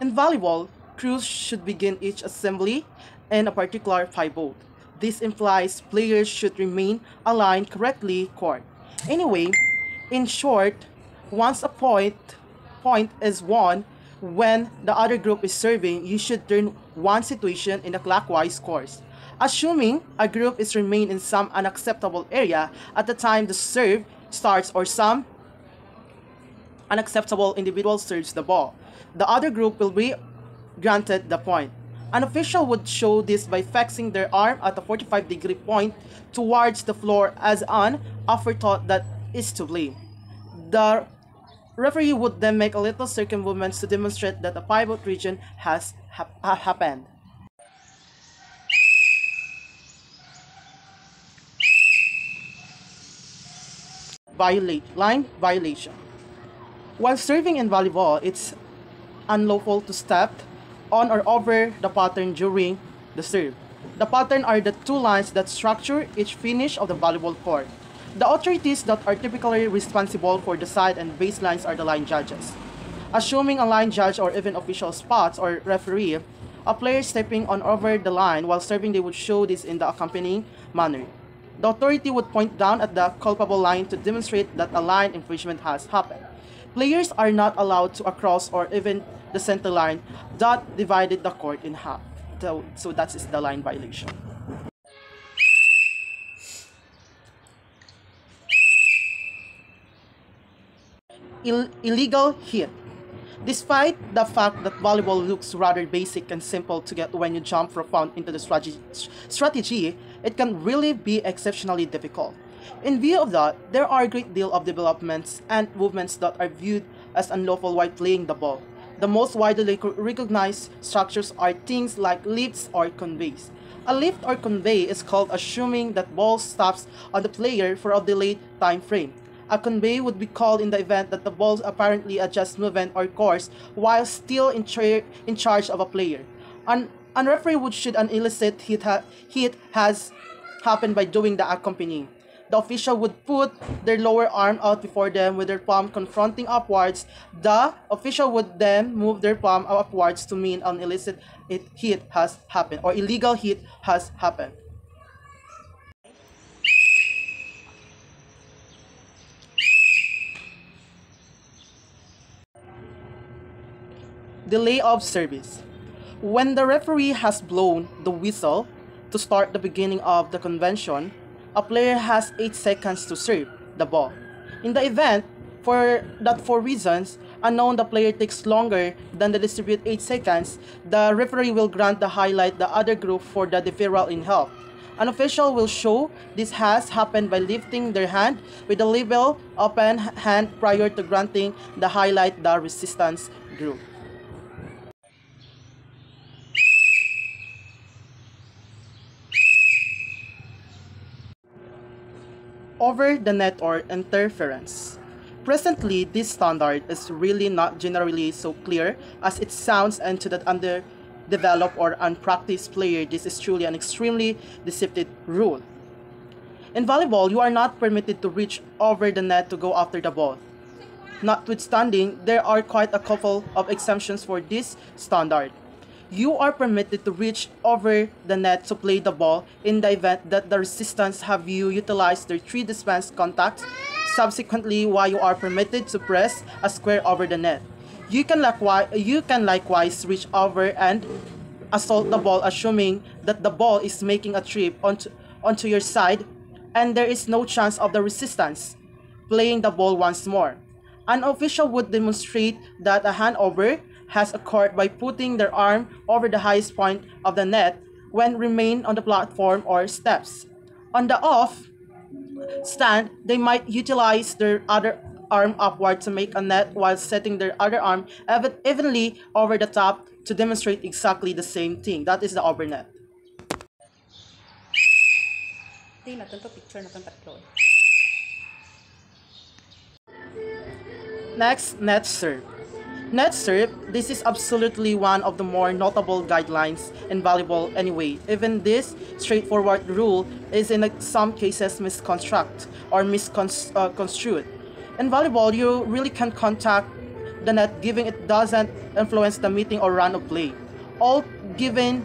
In volleyball, crews should begin each assembly in a particular pivot. This implies players should remain aligned correctly court. Anyway, in short, once a point is won, when the other group is serving, you should turn one situation in a clockwise course. Assuming a group is remain in some unacceptable area at the time the serve starts or some unacceptable individual serves the ball, the other group will be granted the point. An official would show this by flexing their arm at a 45-degree point towards the floor as an afterthought that is to blame. The referee would then make a little circle movements to demonstrate that the pivot region has happened. Line violation. While serving in volleyball, it's unlawful to step on or over the pattern during the serve. The pattern are the two lines that structure each finish of the volleyball court. The authorities that are typically responsible for the side and baselines are the line judges. Assuming a line judge or even official spots or referee, a player stepping on over the line while serving, they would show this in the accompanying manner. The authority would point down at the culpable line to demonstrate that a line infringement has happened. Players are not allowed to cross or even the center line that divided the court in half. So that is the line violation. Illegal hit. Despite the fact that volleyball looks rather basic and simple to get when you jump profound into the strategy, it can really be exceptionally difficult. In view of that, there are a great deal of developments and movements that are viewed as unlawful while playing the ball. The most widely recognized structures are things like lifts or conveys. A lift or convey is called assuming that ball stops on the player for a delayed time frame. A convey would be called in the event that the ball apparently adjusts movement or course while still in charge of a player. An referee would should an illicit hit has happened by doing the accompanying. The official would put their lower arm out before them with their palm confronting upwards. The official would then move their palm upwards to mean an illicit hit has happened or illegal hit has happened. Delay of service. When the referee has blown the whistle to start the beginning of the convention, a player has 8 seconds to serve the ball. In the event for reasons unknown the player takes longer than the distribute 8 seconds, the referee will grant the highlight the other group for the deferral in help. An official will show this has happened by lifting their hand with a label open hand prior to granting the highlight the resistance group. Over the net or interference. Presently, this standard is really not generally so clear as it sounds, and to that underdeveloped or unpracticed player, this is truly an extremely deceptive rule. In volleyball, you are not permitted to reach over the net to go after the ball. Notwithstanding, there are quite a couple of exemptions for this standard. You are permitted to reach over the net to play the ball in the event that the resistance have you utilize their 3 defense contacts. Subsequently, while you are permitted to press a square over the net. You can likewise reach over and assault the ball, assuming that the ball is making a trip onto your side and there is no chance of the resistance playing the ball once more. An official would demonstrate that a handover has occurred by putting their arm over the highest point of the net when remain on the platform or steps. On the off stand, they might utilize their other arm upward to make a net while setting their other arm evenly over the top to demonstrate exactly the same thing. That is the overnet. Next, net serve. Net serve, this is absolutely one of the more notable guidelines in volleyball anyway. Even this straightforward rule is in some cases misconstrued or misconstrued. In volleyball, you really can contact the net, giving it doesn't influence the meeting or run of play. All given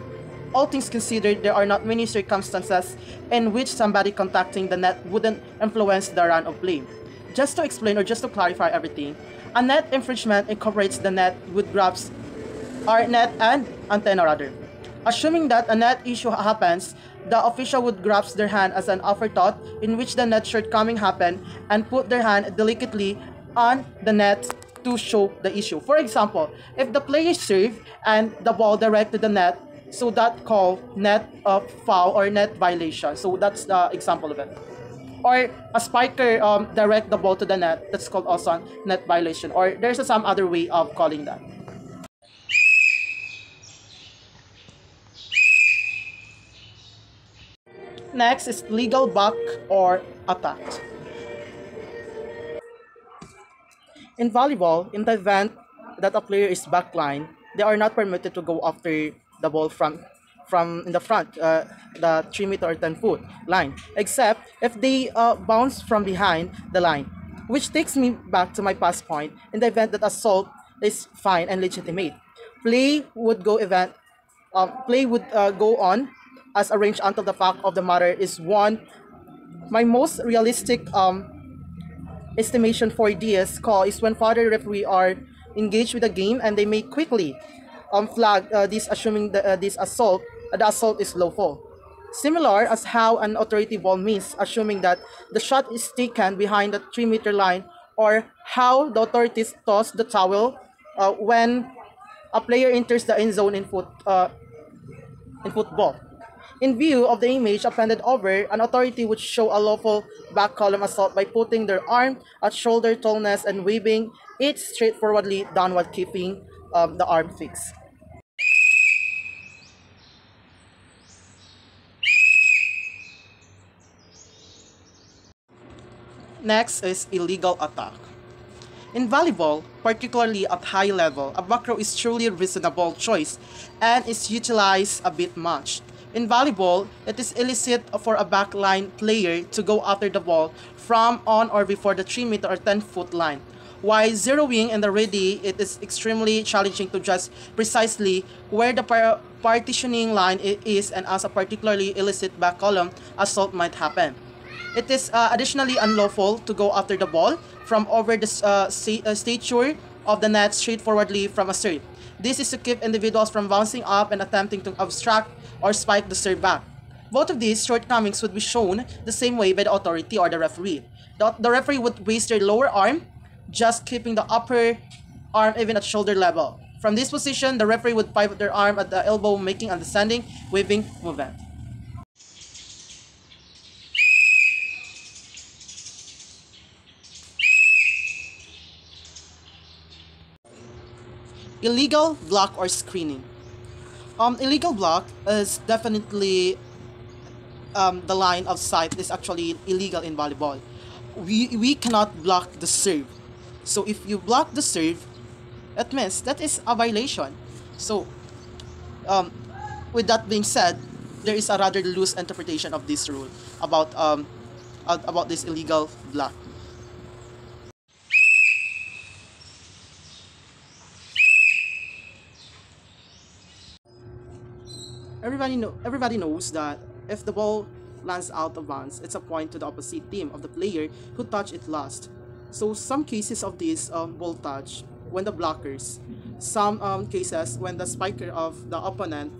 all things considered, there are not many circumstances in which somebody contacting the net wouldn't influence the run of play. Just to explain or just to clarify everything, a net infringement incorporates the net with grabs or net and antenna rather. Assuming that a net issue happens, the official would grasp their hand as an afterthought in which the net shortcoming happened and put their hand delicately on the net to show the issue. For example, if the player serve and the ball direct to the net, so that called net foul or net violation. So that's the example of it. Or a spiker direct the ball to the net, that's called also net violation. Or there's some other way of calling that. Next is legal block or attack. In volleyball, in the event that a player is backline, they are not permitted to go after the ball from in the front, the 3 meter or 10 foot line, except if they bounce from behind the line, which takes me back to my past point. In the event that assault is fine and legitimate, play would go on as arranged until the fact of the matter is won. My most realistic estimation for this call is when father referee are engaged with the game and they may quickly flag this, assuming the assault is lawful. Similar as how an authority ball miss, assuming that the shot is taken behind the 3 meter line, or how the authorities toss the towel when a player enters the end zone in football. In view of the image appended over, an authority would show a lawful back column assault by putting their arm at shoulder tallness and waving it straightforwardly downward, keeping the arm fixed. Next is illegal attack. In volleyball, particularly at high level, a back row is truly a reasonable choice and is utilized a bit much. In volleyball, it is illicit for a backline player to go after the ball from on or before the 3 meter or 10 foot line. While zeroing in the ready, it is extremely challenging to judge precisely where the partitioning line is, and as a particularly illicit back column assault might happen. It is additionally unlawful to go after the ball from over the stature of the net straightforwardly from a serve. This is to keep individuals from bouncing up and attempting to obstruct or spike the serve back. Both of these shortcomings would be shown the same way by the authority or the referee. The referee would raise their lower arm, just keeping the upper arm even at shoulder level. From this position, the referee would pivot their arm at the elbow, making a descending, waving movement. Illegal block or screening. Illegal block is definitely the line of sight is actually illegal in volleyball. We cannot block the serve. So if you block the serve, it means that is a violation. So with that being said, there is a rather loose interpretation of this rule about this illegal block. Everybody knows that if the ball lands out of bounds, it's a point to the opposite team of the player who touched it last. So some cases of this ball touch when the blockers, some cases when the spiker of the opponent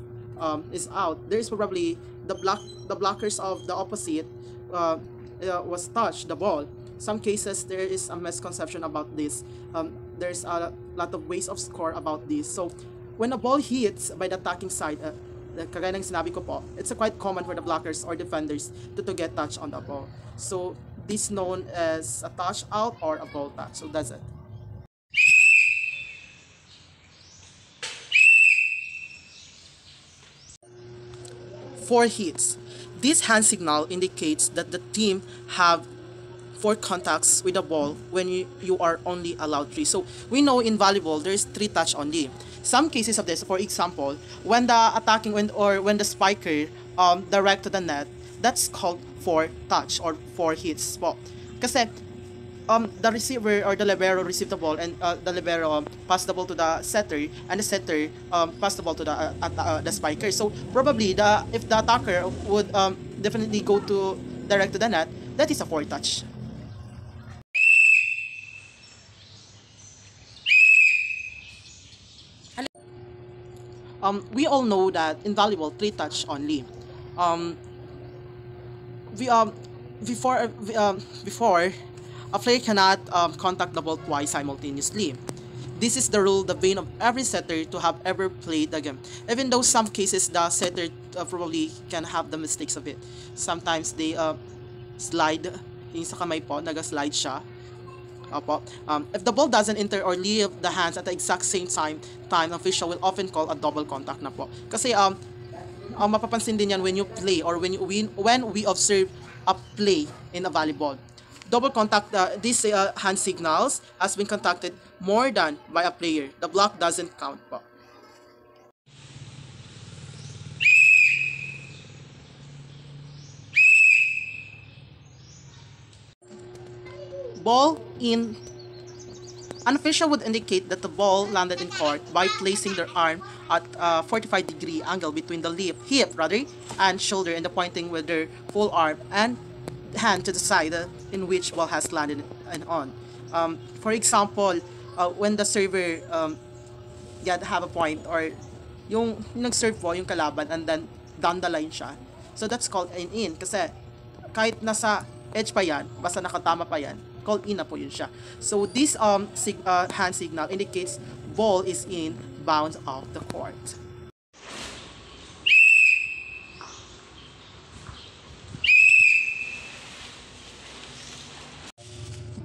is out, there is probably the blockers of the opposite was touched the ball. Some cases there is a misconception about this. There's a lot of ways of score about this. So when a ball hits by the attacking side, kagaya ng sinabi ko po, it's quite common for the blockers or defenders to get touch on the ball. So this known as a touch out or a ball touch. So that's it. Four hits. This hand signal indicates that the team have 4 contacts with the ball when you are only allowed 3. So we know in volleyball there is 3 touch only. Some cases of this, for example, when the attacking when the spiker direct to the net, that's called 4 touch or 4 hits po. Kasi the receiver or the libero receive the ball, and the libero pass the ball to the setter, and the setter pass the ball to the spiker. So probably the if the attacker would definitely go to direct to the net, that is a four touch. We all know that in volleyball, three touch only. Um, we before before a player cannot contact the ball twice simultaneously. This is the rule, the vein of every setter to have ever played the game. Even though some cases the setter probably can have the mistakes of it. Sometimes they slide, yung sa kamay po, naga-slide siya. Opo. If the ball doesn't enter or leave the hands at the exact same time official will often call a double contact na po. Kasi mapapansin din yan when you play or when we observe a play in a volleyball. Double contact, this hand signals has been contacted more than by a player. The block doesn't count po. Ball in. An official would indicate that the ball landed in court by placing their arm at a 45-degree angle between the hip and shoulder, and the pointing with their full arm and hand to the side in which ball has landed and on. For example, when the server have a point, or yung nag-serve po yung kalaban and then down the line siya. So that's called an in kasi kahit nasa edge pa yan, basta nakatama pa yan, called in na po yun siya. So this hand signal indicates ball is in bounds of the court.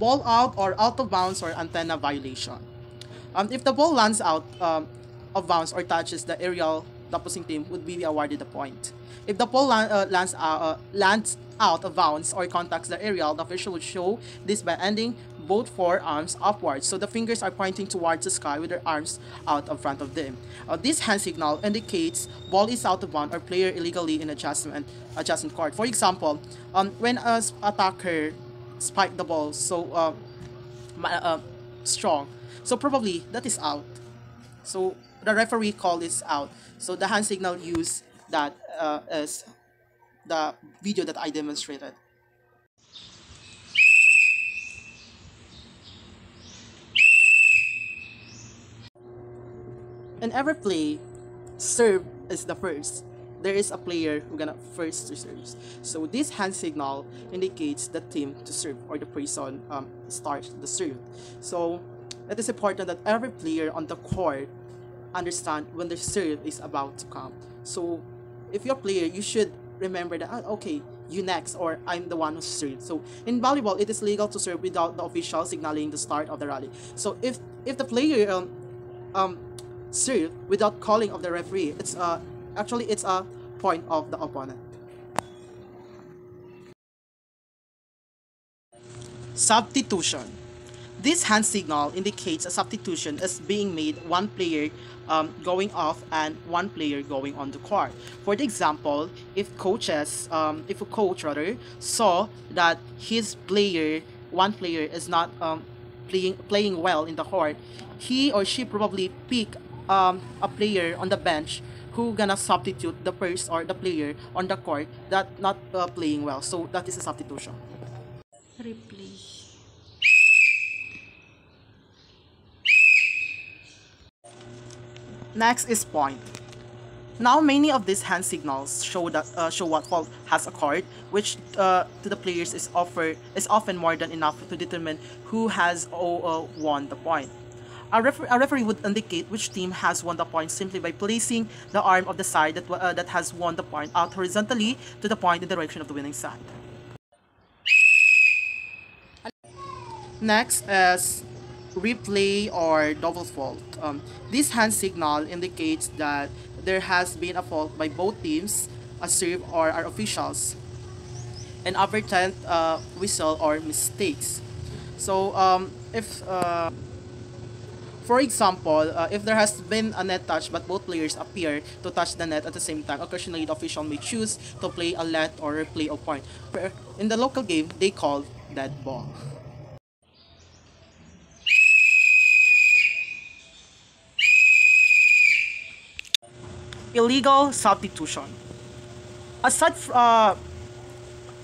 Ball out or out of bounds or antenna violation. If the ball lands out of bounds or touches the aerial, the opposing team would be awarded the point. If the ball lands out of bounds or contacts the aerial, the official would show this by ending both forearms upwards, so the fingers are pointing towards the sky with their arms out in front of them. This hand signal indicates ball is out of bounds or player illegally in adjustment court. For example, when a attacker spike the ball so strong, so probably that is out. So the referee called this out. So the hand signal used that as the video that I demonstrated. In every play, serve is the first. There is a player who gonna first to serve. So this hand signal indicates the team to serve or the person starts the serve. So it is important that every player on the court understand when the serve is about to come. So if you're a player, you should remember that okay, you next, or I'm the one who served. So in volleyball, it is legal to serve without the official signaling the start of the rally. So if the player serve without calling of the referee, it's actually it's a point of the opponent. Substitution. This hand signal indicates a substitution is being made, one player going off and one player going on the court. For the example, if a coach saw that one player is not playing well in the court, he or she probably pick a player on the bench who gonna substitute the person or the player on the court that not playing well. So that is a substitution. Replay. Next is point. Now many of these hand signals show what fault has occurred, which to the players is often more than enough to determine who has won the point. A referee would indicate which team has won the point simply by placing the arm of the side that has won the point out horizontally to the point in the direction of the winning side. Next is replay or double fault. This hand signal indicates that there has been a fault by both teams, a serve or our officials, an advertent whistle or mistakes. So for example, if there has been a net touch but both players appear to touch the net at the same time, occasionally the official may choose to play a let or replay of point. In the local game, they call dead ball. Illegal substitution. Aside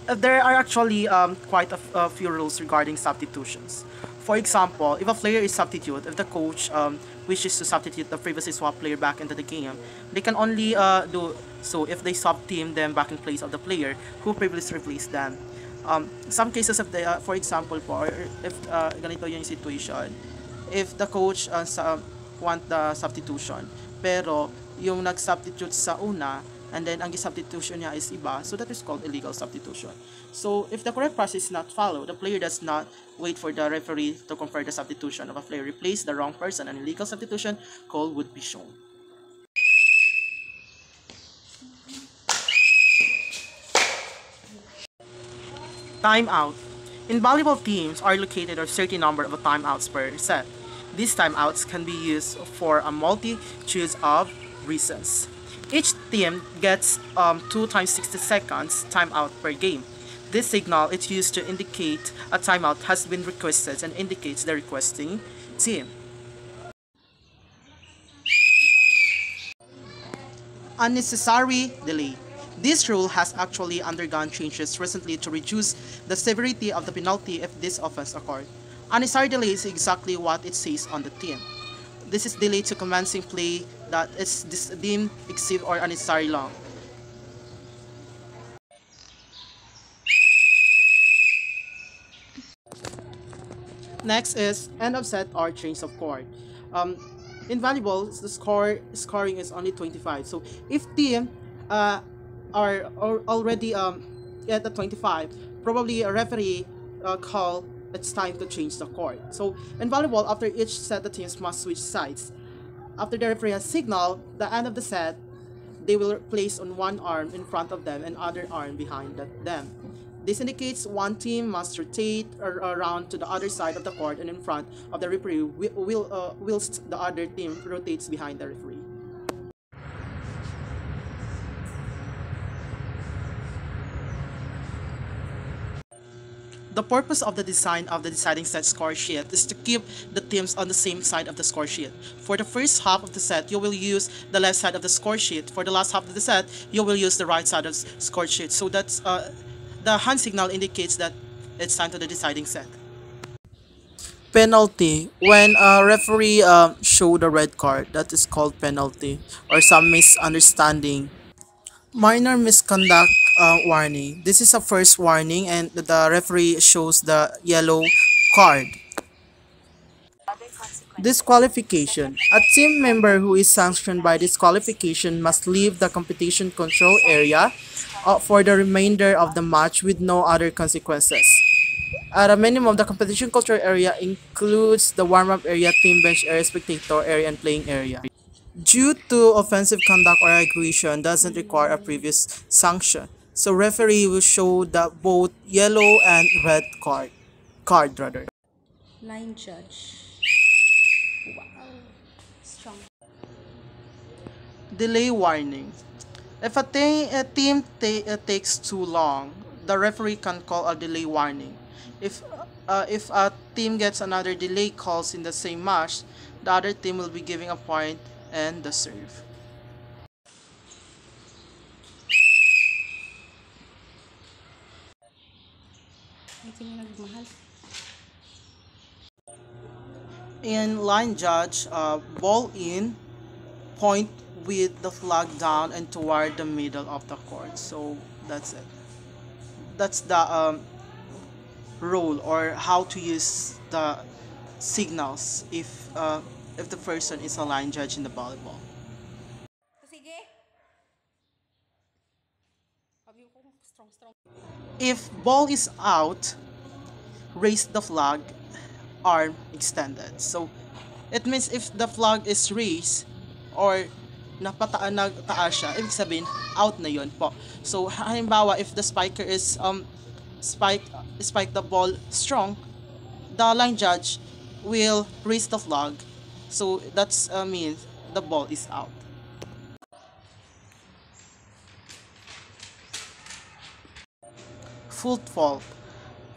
there are actually quite a few rules regarding substitutions. For example, if a player is substitute, if the coach wishes to substitute the previously swapped player back into the game, they can only do so if they sub-team them back in place of the player who previously replaced them. Some cases of the, for example, if ganito yung situation, if the coach want the substitution, pero yung nag-substitute sa una, and then ang substitution niya is iba, so that is called illegal substitution. So if the correct process is not followed, the player does not wait for the referee to confirm the substitution of a player replace the wrong person, an illegal substitution call would be shown. Timeout. In volleyball, teams are located a certain number of timeouts per set. These timeouts can be used for a multitude of reasons. Each team gets 2 times 60 seconds timeout per game. This signal is used to indicate a timeout has been requested and indicates the requesting team. Unnecessary delay. This rule has actually undergone changes recently to reduce the severity of the penalty if this offense occurred. Unnecessary delay is exactly what it says on the tin. This is delay to commencing play that is deemed excessive or unnecessary long. Next is end of set or change of court. In volleyball, the scoring is only 25. So if team are already at the 25, probably a referee call it's time to change the court. So in volleyball, after each set, the teams must switch sides. After the referee has signaled the end of the set, they will place on one arm in front of them and other arm behind them. This indicates one team must rotate around to the other side of the court and in front of the referee whilst the other team rotates behind the referee. The purpose of the design of the deciding set score sheet is to keep the teams on the same side of the score sheet. For the first half of the set, you will use the left side of the score sheet. For the last half of the set, you will use the right side of the score sheet. So that's the hand signal indicates that it's time to the deciding set. Penalty. When a referee show the red card, that is called penalty or some misunderstanding. Minor misconduct warning. This is a first warning and the referee shows the yellow card. Disqualification. A team member who is sanctioned by disqualification must leave the competition control area for the remainder of the match with no other consequences. At a minimum, the competition control area includes the warm-up area, team bench area, spectator area, and playing area. Due to offensive conduct or aggression doesn't require a previous sanction. So referee will show the both yellow and red card rather. Line judge. Wow. Strong. Delay warning. If a team takes too long, the referee can call a delay warning. If a team gets another delay calls in the same match, the other team will be giving a point and the serve. In line judge, ball in, point with the flag down and toward the middle of the court. So that's it. That's the role or how to use the signals if the person is a line judge in the volleyball. If ball is out, raise the flag, arm extended. So it means if the flag is raised or nagtaas siya, ibig sabihin out na yun po. So halimbawa if the spiker is spike the ball strong, the line judge will raise the flag. So that's means the ball is out. Foot fault.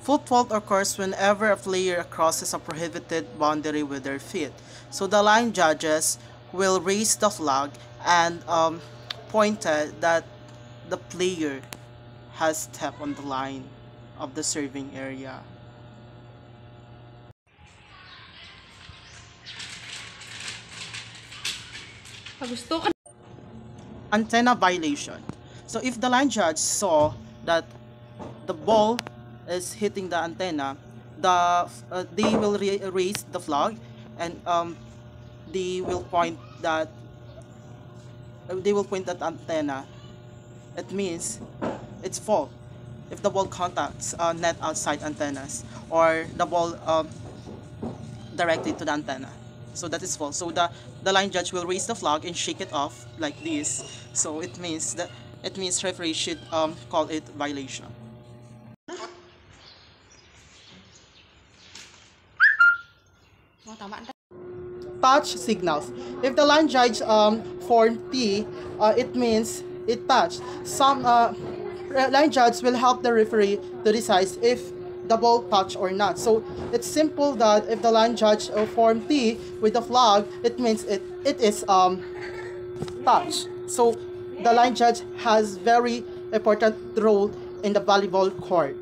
Foot fault occurs whenever a player crosses a prohibited boundary with their feet. So the line judges will raise the flag and pointed that the player has stepped on the line of the serving area. Gusto ka. Antenna violation. So if the line judge saw that the ball is hitting the antenna, they will raise the flag, and they will point that antenna. It means it's fault if the ball contacts net outside antennas, or the ball directly to the antenna. So that is false. So the line judge will raise the flag and shake it off like this. So it means referee should call it violation. Oh, tama. Touch signals. If the line judge form T, it means it touched. Some line judge will help the referee to decide if the ball touch or not. So it's simple that if the line judge form T with the flag, it means it is touch. So the line judge has very important role in the volleyball court.